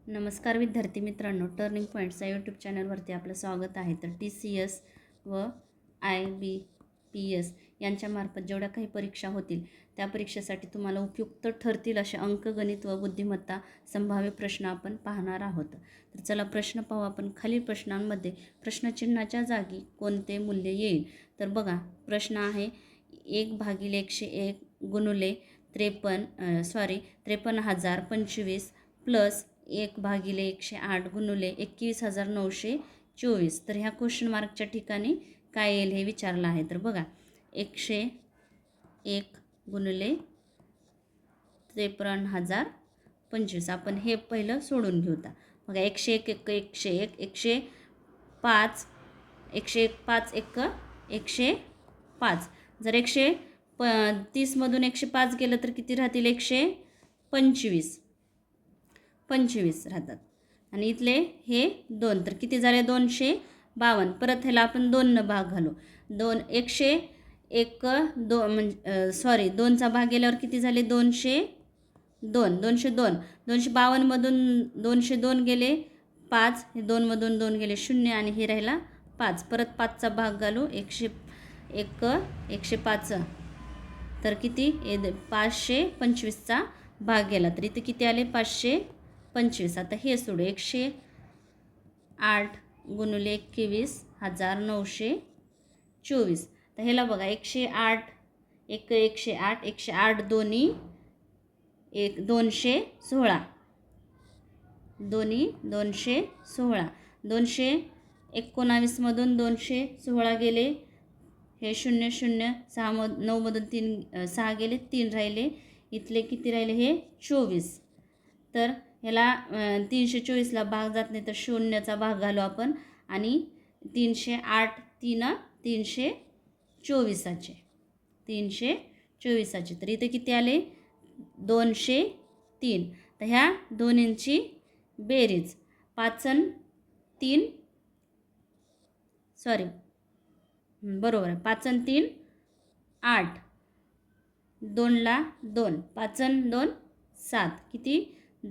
नमस्कार विद्यार्थी मित्रांनो, टर्निंग पॉईंट्सच्या यूट्यूब चॅनलवरती आपलं स्वागत आहे. तर TCS व IBPS यांच्यामार्फत जेवढ्या काही परीक्षा होतील त्या परीक्षेसाठी तुम्हाला उपयुक्त ठरतील असे अंकगणित व बुद्धिमत्ता संभाव्य प्रश्न आपण पाहणार आहोत. तर चला प्रश्न पाहू आपण. खालील प्रश्नांमध्ये प्रश्नचिन्हाच्या जागी कोणते मूल्य येईल? तर बघा, प्रश्न आहे 1/101 गुणुले 53,025 प्लस 1/108 गुणुले 21,924. तर ह्या क्वेश्चन मार्कच्या ठिकाणी काय येईल हे विचारलं आहे. तर बघा, 101 गुणुले 53,025 आपण हे पहिलं सोडून घेऊ. बघा, 101 101 105 101 5 1 105. जर 130मधून 105 गेलं तर किती राहतील? 125 राहतात. आणि इथले हे 2 तर किती झाले? 252. परत ह्याला आपण 2 भाग घालू. 101 म्हणजे 2चा भाग गेल्यावर किती झाले? 202. 252मधून 202 गेले 5, हे 2मधून 2 गेले 0 आणि हे राहिला 5. परत 5चा भाग घालू. 105 तर किती? 525चा भाग गेला तर इथे किती आले? 525. आता हे सोडू. 108 गुणुले 21,924. तर ह्याला बघा, 108 108 दोन्ही 216 दोन्ही 216. 219मधून 216 गेले, हे 0 0 9मधून 6 गेले, 3 राहिले. इथले किती राहिले? हे 24. तर ह्याला 324ला भाग जात नाही तर 0चा भाग घालू आपण. आणि 308 324चे तर इथे किती आले? 203. तर ह्या दोन्हींची बेरीज 5 आणि 3 बरोबर आहे. 5 आणि 3 8, 2ला 2, 5 आणि 2 7, किती?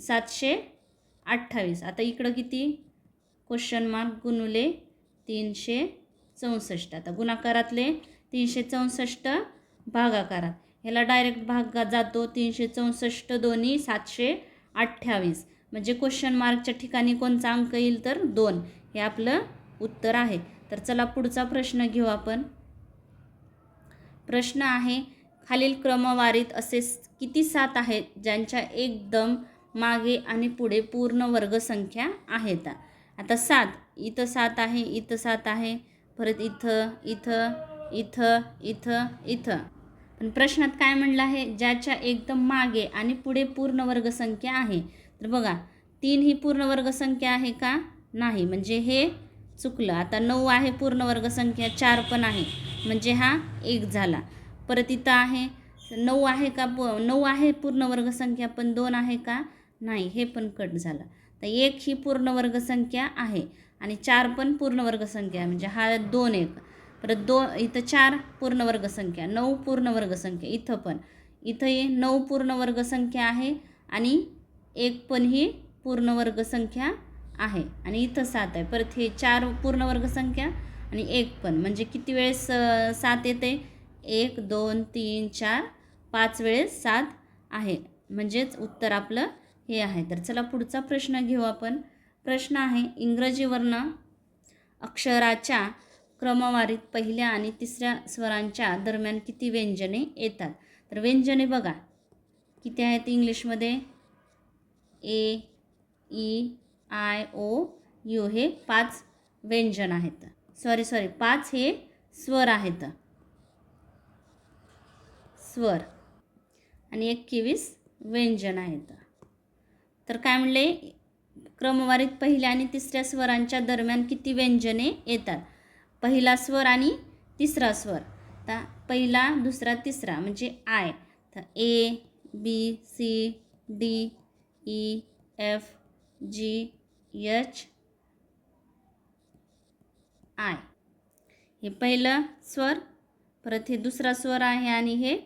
728. आता इकडं किती? क्वेश्चन मार्क गुणुले 364. आता गुणाकारातले 364 भागाकारात, ह्याला डायरेक्ट भाग जातो. 364 दोन्ही 728 म्हणजे क्वेश्चन मार्कच्या ठिकाणी कोणचा अंक येईल? तर 2. हे आपलं उत्तर आहे. तर चला पुढचा प्रश्न घेऊ आपण. प्रश्न आहे, खालील क्रमवारीत असे किती 7 आहेत ज्यांच्या एकदम मागे आणि पुढे पूर्ण वर्गसंख्या आहेत? आता 7, इथं 7 आहे, इथं 7 आहे, परत इथं इथं इथं इथं इथं. पण प्रश्नात काय म्हणलं आहे? ज्याच्या एकदम मागे आणि पुढे पूर्ण वर्गसंख्या आहे. तर बघा, 3 ही पूर्ण वर्गसंख्या आहे का? नाही, म्हणजे हे चुकलं. आता 9 आहे पूर्ण वर्गसंख्या, 4 पण आहे म्हणजे हा 1 झाला. परत इथं आहे 9 आहे का? 9 आहे पूर्ण वर्गसंख्या, पण 2 आहे का? नाही, हे पण कट झालं. तर 1 ही पूर्ण वर्गसंख्या आहे आणि 4 पण पूर्ण वर्गसंख्या आहे म्हणजे हा 2 1. परत 2 इथं 4 पूर्ण वर्गसंख्या, 9 पूर्ण वर्गसंख्या, इथं पण इथंही 9 पूर्ण वर्गसंख्या आहे आणि 1 पण ही पूर्ण वर्गसंख्या आहे आणि इथं 7 आहे. परत हे 4 पूर्ण वर्गसंख्या आणि 1 पण, म्हणजे किती वेळेस 7 येते? 1 2 3 4 5 वेळेस 7 आहे, म्हणजेच उत्तर आपलं हे आहे. तर चला पुढचा प्रश्न घेऊ आपण. प्रश्न आहे, इंग्रजी वर्ण अक्षराच्या क्रमवारीत पहिल्या आणि तिसऱ्या स्वरांच्या दरम्यान किती व्यंजने येतात? तर व्यंजने बघा किती आहेत इंग्लिशमध्ये? A, E, I, O, U हे 5 व्यंजन आहेत. 5 हे स्वर आहेत, स्वर, आणि 21 व्यंजन आहेत. तर काय म्हणले? क्रमवारीत पहिल्या आणि तिसऱ्या स्वरांच्या दरम्यान किती व्यंजने येतात? पहिला स्वर आणि तिसरा स्वर. तर पहिला, दुसरा, तिसरा म्हणजे आय. तर A, B, C, D, E, F, G, H, I. हे पहिलं स्वर, परत हे दुसरा स्वर आहे आणि हे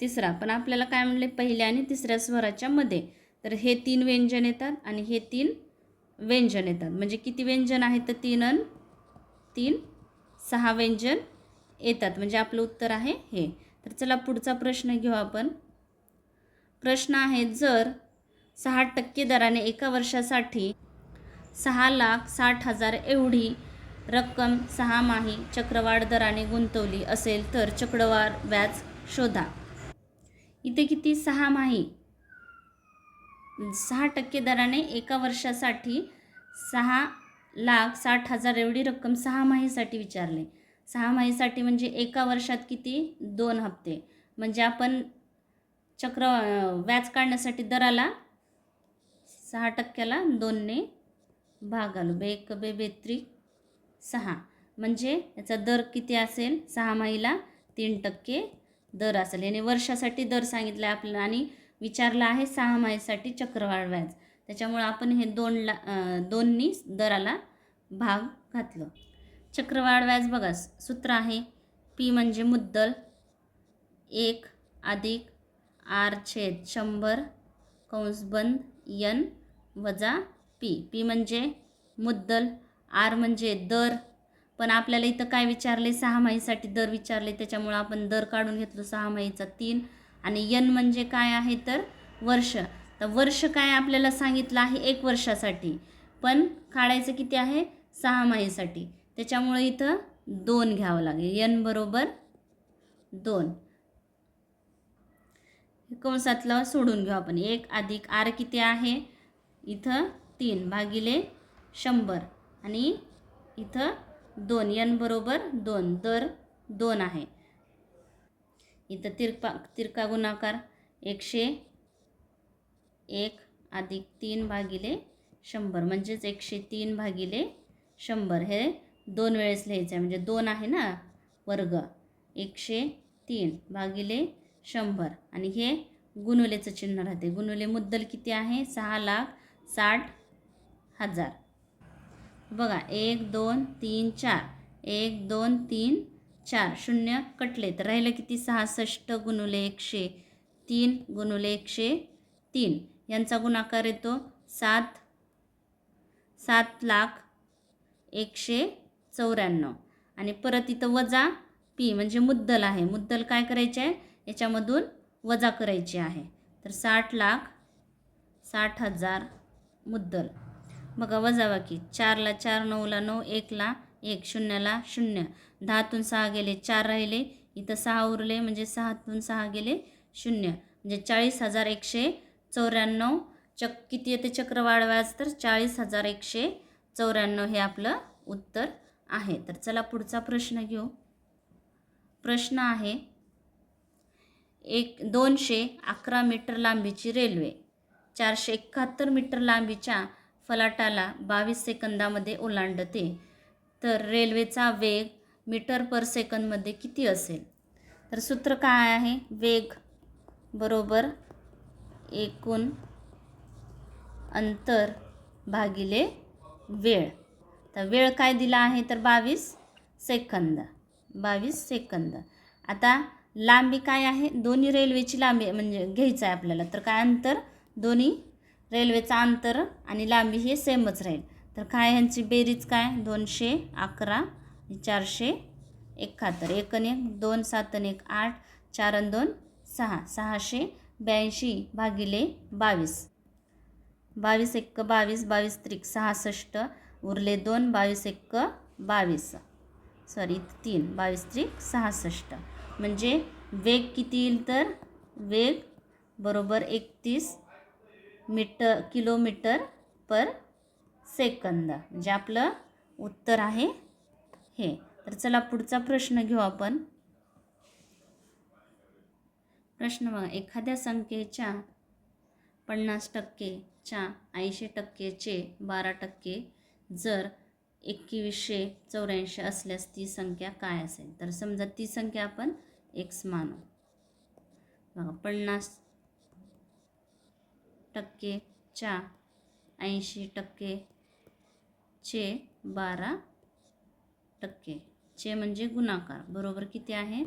तिसरा. पण आपल्याला काय म्हणले? पहिल्या आणि तिसऱ्या स्वराच्या मध्ये. तर हे 3 व्यंजन येतात आणि हे 3 व्यंजन येतात. म्हणजे किती व्यंजन आहेत तर 3 आणि 3 6 व्यंजन येतात. म्हणजे आपलं उत्तर आहे हे. तर चला पुढचा प्रश्न घेऊ आपण. प्रश्न आहे, जर 6% दराने एका वर्षासाठी 6,60,000 एवढी रक्कम 6 माही चक्रवाढ दराने गुंतवली असेल तर चक्रवाढ व्याज शोधा. इथे किती 6 माही 6% दराने एका वर्षासाठी 6,60,000 एवढी रक्कम 6 माहीसाठी विचारले. 6 माहीसाठी म्हणजे एका वर्षात किती 2 हप्ते. म्हणजे आपण व्याज काढण्यासाठी दराला 6%ला 2ने भाग घालू. 1 बे 3 6. म्हणजे याचा दर किती असेल 6 माहीला 3% दर असेल. याने वर्षासाठी दर सांगितला आहे आपल्याला आणि विचारलं आहे 6 माहीसाठी चक्रवाढ व्याज. त्याच्यामुळे आपण हे 2नी दराला भाग घातलं. चक्रवाढ व्याज बघा सूत्र आहे पी म्हणजे मुद्दल 1 अधिक R/100 कंस बंद n वजा पी. पी म्हणजे मुद्दल, आर म्हणजे दर. पण आपल्याला इथं काय विचारले 6 माहीसाठी दर विचारले, त्याच्यामुळे आपण दर काढून घेतलो 6 माहीचा 3. आणि n म्हणजे काय आहे तर वर्ष. तर वर्ष काय आपल्याला सांगितलं आहे 1 वर्षासाठी, पण काढायचं किती आहे 6 माहीसाठी. त्याच्यामुळे इथं 2 घ्यावं लागेल. n बरोबर 2. कंसातलं सोडून घेऊ आपण. 1 अधिक आर किती आहे इथं 3 भागिले 100 आणि इथं 2. n बरोबर 2. दर 2 आहे. इथं तिरका गुणाकार 101 अधिक 3 भागिले 100 म्हणजेच 103 भागिले 100. हे 2 वेळेस लिहायचं आहे म्हणजे 2 आहे ना वर्ग. 103 भागिले 100 आणि हे गुणुलेचं चिन्ह राहते. गुणुले मुद्दल किती आहे 6,60,000. बघा 1 2 3 4 1 2 3 4 शून्य कटले तर राहिलं किती 66 गुणुले 103 गुणुले 103. यांचा गुणाकार येतो 7,194 आणि परत इथं वजा पी म्हणजे मुद्दल आहे. मुद्दल काय करायचे आहे याच्यामधून वजा करायची आहे. तर 60,60,000 मुद्दल. बघा वजाबाकी 4ला 4 9ला 9 1ला 1 0ला 0. 10तून 6 गेले 4 राहिले. इथं 6 उरले म्हणजे 6तून 6 गेले 0 म्हणजे 40,194. किती येते चक्रवाढ व्याज तर 40,194 हे आपलं उत्तर आहे. तर चला पुढचा प्रश्न घेऊ. प्रश्न आहे 211 मीटर लांबीची रेल्वे 471 मीटर लांबीच्या फलाटाला 22 सेकंदामध्ये ओलांडते तर रेल्वेचा वेग मीटर पर सेकंदमध्ये किती असेल. तर सूत्र काय आहे वेग बरोबर एकूण अंतर भागिले वेळ. तर वेळ काय दिला आहे तर 22 सेकंद. 22 सेकंद. आता लांबी काय आहे दोन्ही रेल्वेची लांबी म्हणजे घ्यायचं आहे आपल्याला. तर काय अंतर दोन्ही रेल्वेचा अंतर आणि लांबी हे सेमच राहील. तर काय ह्यांची बेरीज काय 211 471. 1 आणि 1 2 7 आणि 1 8 4 आणि 2 6 682 भागिले 22. 22 1 22 22 त्रिक 66 उरले 2 22 1 22 सॉरी 3 22 त्रिक 66. म्हणजे वेग किती येईल तर वेग बरोबर 31 किलोमीटर पर सेकंद. म्हणजे आपलं उत्तर आहे हे. तर चला पुढचा प्रश्न घेऊ आपण. प्रश्न बघा एखाद्या संख्येच्या 50%च्या 80%चे 12% जर 2184 असल्यास ती संख्या काय असेल. तर समजा ती संख्या आपण x मानू. बघा 50%च्या 80%चे 12% चे म्हणजे गुणाकार बरोबर किती आहे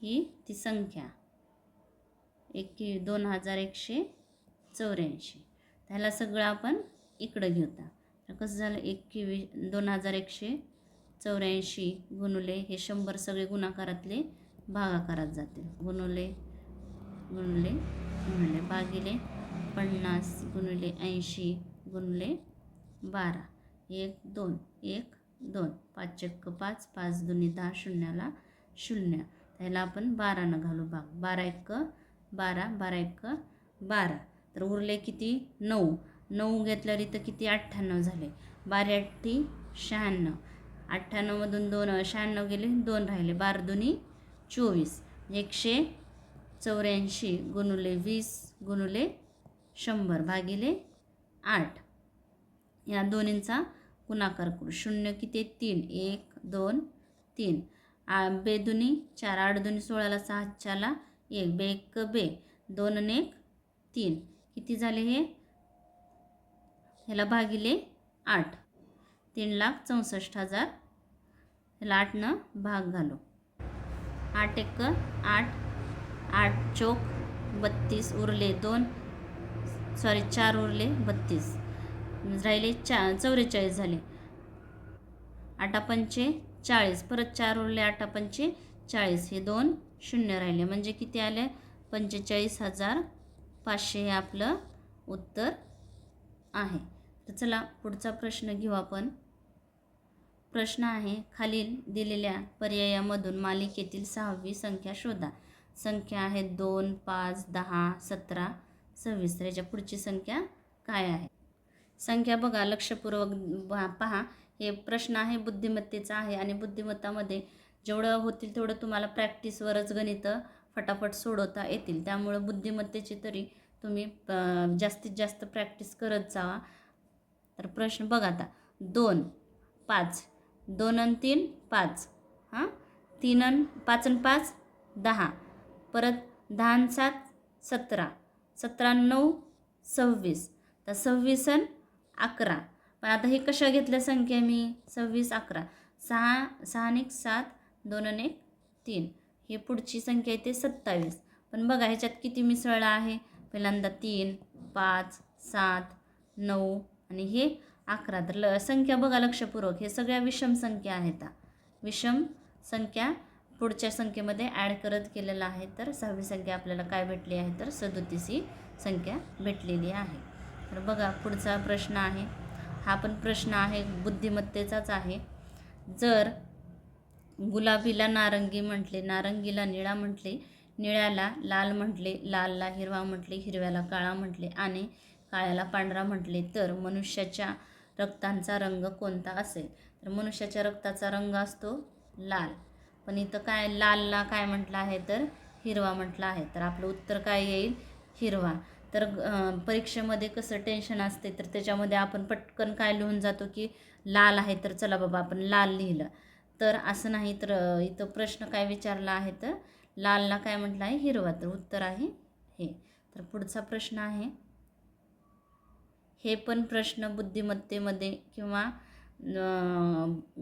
ही ती संख्या 2184. त्याला सगळं आपण इकडं घेऊ. तर कसं झालं 2184 गुणुले हे 100 सगळे गुणाकारातले भागाकारात जातील. गुणुले गुणुले गुणुले भागिले 50 गुणुले 80 गुणुले 12. 1 2 1 2 5 1 5 5 2 10 शून्याला 0. त्याला आपण 12 घालू भाग. 12 1 12 12 1 12. तर उरले किती 9. 9 घेतल्यावर इथं किती 98 झाले. 12 8 96. 98मधून 2 96 गेले 2 राहिले. 12 2 24. 184 गुणुले 20 गुणुले 100 भागिले 8. या दोन्हींचा गुणाकार करू. 0 किती 3 1 2 3. बे दुनी 4 8 2 16ला 6 4ला 1 बे 1 बे 2 आणि 1 3. किती झाले हे ह्याला भागिले 8. 3,64,000. ह्याला 8 भाग घालू. 8 1 8 8 चोक 32 उरले 2 4 उरले 32 राहिले 44 झाले. 8 पंचे 40 परत 4 उरले 8 पंचे 40 हे 2 शून्य राहिले म्हणजे किती आले 45,500 हे आपलं उत्तर आहे. तर चला पुढचा प्रश्न घेऊ आपण. प्रश्न आहे खालील दिलेल्या पर्यायामधून मालिकेतील 6वी संख्या शोधा. संख्या आहेत 2 5 10 17 26. तर याच्या पुढची संख्या काय आहे. संख्या बघा लक्षपूर्वक पहा. हे प्रश्न आहे बुद्धिमत्तेचा आहे आणि बुद्धिमत्तामध्ये जेवढं होतील तेवढं तुम्हाला प्रॅक्टिसवरच गणितं फटाफट सोडवता येतील. त्यामुळं बुद्धिमत्तेची तरी तुम्ही जास्तीत जास्त प्रॅक्टिस करत जावा. तर प्रश्न बघा आता 2 5 2 आणि 3 5 हां 3 आणि 5 आणि 5 10 परत 10 आणि 7 17 17 आणि 9 26. तर 26 आणि 11. पण आता हे कशा घेतल्या संख्या मी 26 11 6 6 आणि 1 7 2 आणि 1 3. ही पुढची संख्या येते 27. पण बघा ह्याच्यात किती मिसळला आहे. पहिल्यांदा 3 5 7 9 आणि हे 11. तर संख्या बघा लक्षपूर्वक हे सगळ्या विषम संख्या आहेत. विषम संख्या पुढच्या संख्येमध्ये ॲड करत केलेलं आहे. तर 6वी संख्या आपल्याला काय भेटली आहे तर 37 ही संख्या भेटलेली आहे. तर बघा पुढचा प्रश्न आहे. हा पण प्रश्न आहे बुद्धिमत्तेचाच आहे. जर गुलाबीला नारंगी म्हटले, नारंगीला निळा म्हटले, निळ्याला लाल म्हटले, लालला हिरवा म्हटले, हिरव्याला काळा म्हटले आणि काळ्याला पांढरा म्हटले तर मनुष्याच्या रक्तांचा रंग कोणता असेल. तर मनुष्याच्या रक्ताचा रंग असतो लाल. पण इथं काय लालला काय म्हटलं आहे तर हिरवा म्हटलं आहे. तर आपलं उत्तर काय येईल हिरवा. तर परीक्षेमध्ये कसं टेन्शन असते तर त्याच्यामध्ये आपण पटकन काय लिहून जातो की लाल आहे तर चला बाबा आपण लाल लिहिलं. तर असं नाही. तर इथं प्रश्न काय विचारला आहे तर लालला काय म्हटलं आहे हिरवा. तर उत्तर आहे हे. तर पुढचा प्रश्न आहे. हे पण प्रश्न बुद्धिमत्तेमध्ये किंवा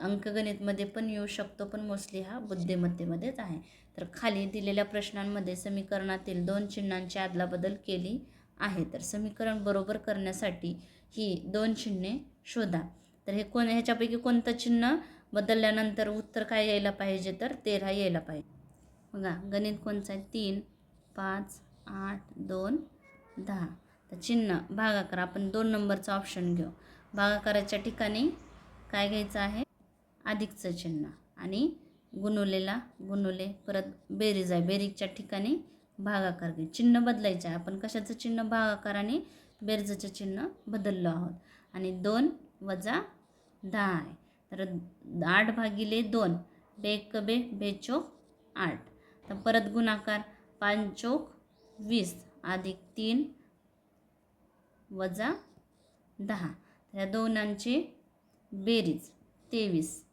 अंकगणितमध्ये पण येऊ शकतो पण मोस्टली हा बुद्धिमत्तेमध्येच आहे. तर खाली दिलेल्या प्रश्नांमध्ये समीकरणातील 2 चिन्हांची अदलाबदल केली आहे. तर समीकरण बरोबर करण्यासाठी ही 2 चिन्हे शोधा. तर हे ह्याच्यापैकी कोणतं चिन्ह बदलल्यानंतर उत्तर काय यायला पाहिजे तर 13 यायला पाहिजे. बघा गणित कोणचं आहे 3 5 8 2 10. तर चिन्ह भागाकार आपण 2 नंबरचा ऑप्शन घेऊ. भागाकाराच्या ठिकाणी काय घ्यायचं आहे अधिकचं चिन्ह आणि गुणुलेला गुणुले परत बेरीज आहे बेरीजच्या ठिकाणी भागाकार घे. चिन्ह बदलायचं आहे. आपण कशाचं चिन्ह भागाकार आणि बेरजेचं चिन्ह बदललो आहोत. आणि 2 वजा 10 आहे. तर 8 भागिले 2 बे बे बेचोक 8. तर परत गुणाकार 5 चोक 20 अधिक 3 वजा 10. या दोनांची बेरीज 23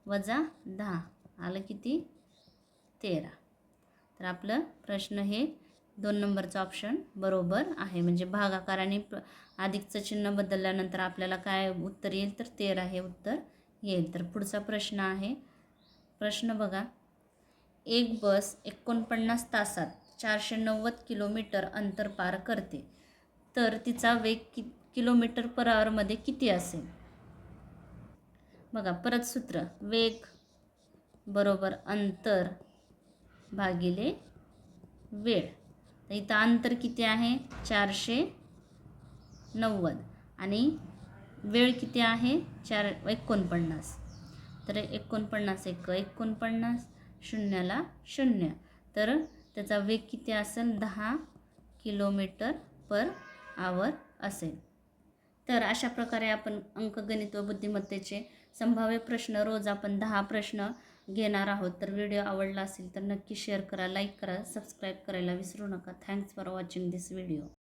वजा 10 आलं किती 13. तर आपलं प्रश्न हे 2 नंबरचं ऑप्शन बरोबर आहे. म्हणजे भागाकार आणि अधिकचं चिन्ह बदलल्यानंतर आपल्याला काय उत्तर येईल तर 13 हे उत्तर येईल. तर पुढचा प्रश्न आहे. प्रश्न बघा. एक बस 49 तासात 490 किलोमीटर अंतर पार करते तर तिचा वेग किलोमीटर पर आवरमध्ये किती असेल? बघा परत सूत्र, वेग बरोबर अंतर भागिले वेळ. तर इथं अंतर किती आहे? 490 आणि वेळ किती आहे? 49. तर 49 एक 49, शून्याला 0. तर त्याचा वेग किती असेल? 10 किलोमीटर पर आवर असेल. तर अशा प्रकारे आपण अंकगणित व बुद्धिमत्तेचे संभाव्य प्रश्न रोज आपण 10 प्रश्न घेणार आहोत. तर व्हिडिओ आवडला असेल तर नक्की शेअर करा, लाईक करा, सबस्क्राईब करायला विसरू नका. Thanks for watching this video.